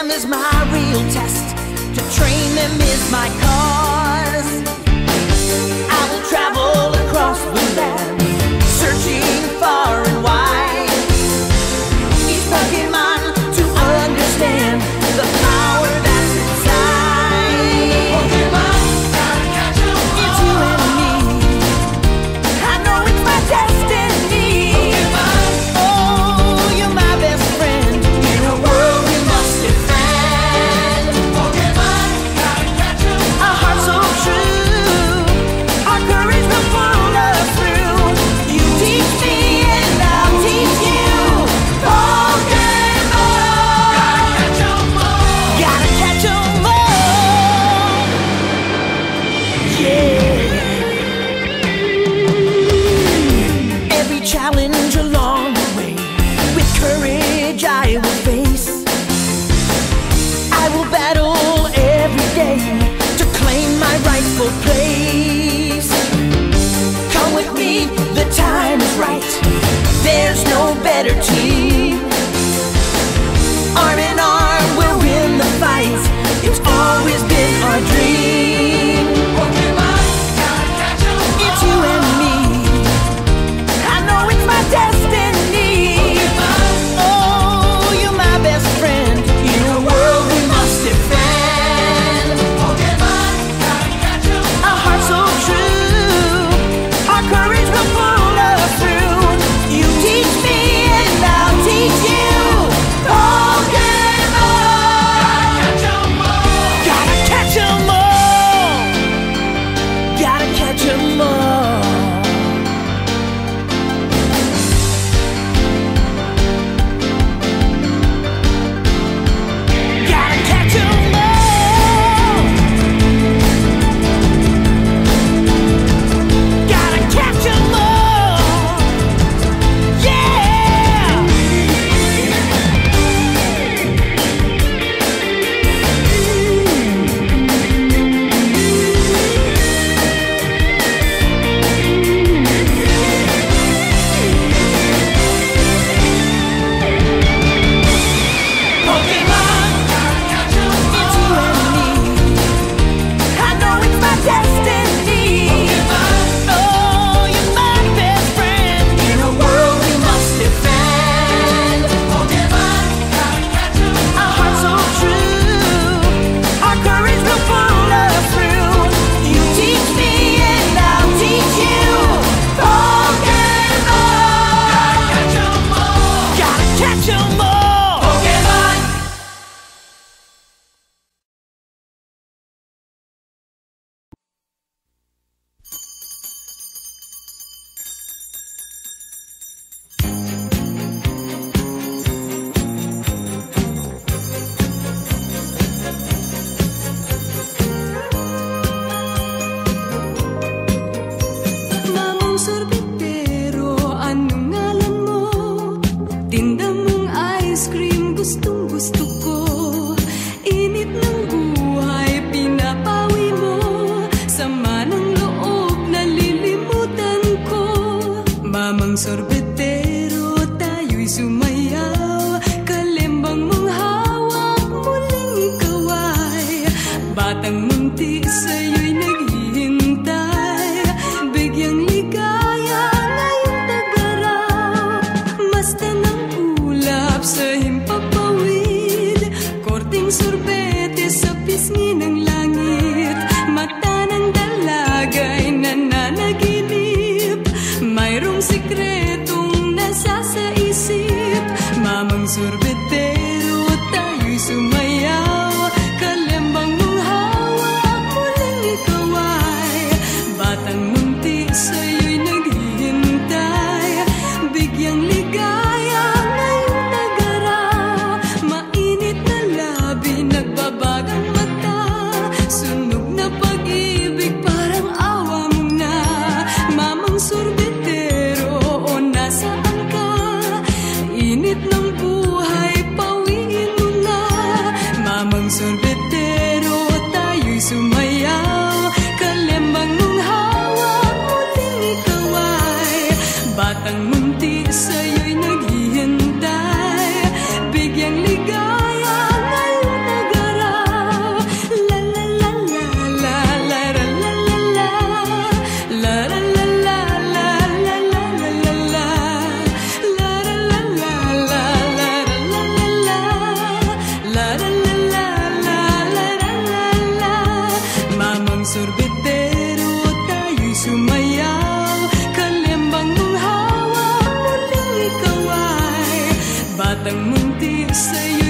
them is my real test. To train them is my cause. I will travel across the land, searching far and wide. Each Pokemon to understand the power that's inside. Pokemon, gotta catch 'em all. It's you and me. I know it's my destiny. Pokemon, oh, you're my best friend. In a world we must defend. Pokemon, gotta catch 'em all. A heart so true, our courage will pull us through. You teach me and I'll teach you. Pokemon, gotta catch 'em all. Gotta catch 'em all. Yeah. Every challenge along the way, with courage I will face. I will battle every day to claim my rightful place. Come with me, the time is right. There's no better team. Arm in arm, we'll win the fight. It's always been our dream. Pokemon, gotta catch 'em all. It's you and me. I know it's my destiny. Pokemon, oh, you're my best friend. In a world we must defend. Pokemon, gotta catch 'em all. A heart so true, our courage will pull us through. You teach me and I'll teach you. Pokemon, gotta catch 'em all. Gotta catch 'em all. Gotta catch 'em all. Gotta catch 'em all. Gotta catch 'em all. Yeah. Pokemon, gotta catch 'em all. It's you and me. I know it's my destiny. Pokemon, oh, you're my best friend. In a world we must defend. Pokemon, gotta catch 'em all. A heart so true, our courage will pull us through. You teach me and I'll teach you. Pokemon, gotta catch 'em all. Gotta catch 'em all. Pokemon. Mamang sorbetero, anong ngalan mo? Tinda mong ice cream, gustong gusto ko. Init ng buhay, pinapawi mo. Sama ng loob, nalilimutan ko. Mamang sorbetero, tayo'y sumayaw. Kalembang mong hawak, muling ikaw ay batang munti, sa'yo'y naghihintay. Bigyang ligaya ngayong tag-araw. Masta ng ulap sa himpapawid, korting sorbete sa pisngi ng langit. Mata ng dalaga'y nananaginip, mayroong sikretong nasa sa isip. Mamang sorbetero, tayo'y sumayaw. Kalembang mong hawak, muling ikaw ay batang munti, sa'yo'y naghihintay. Bigyang ligaya ngayong tag-araw. Mainit na labi, nagbabagang mata. Sunog na pag-ibig, parang awa mo na. Mamang sorbetero, o nasaan ka? Init ng buhay, pawiin mo na. Mamang sorbetero, tayo'y sumayaw. Kalembang mong hawak, muling ikaw ay batang munti, sa'yo'y naghihintay. Bigyang ligaya ngayong sa'yo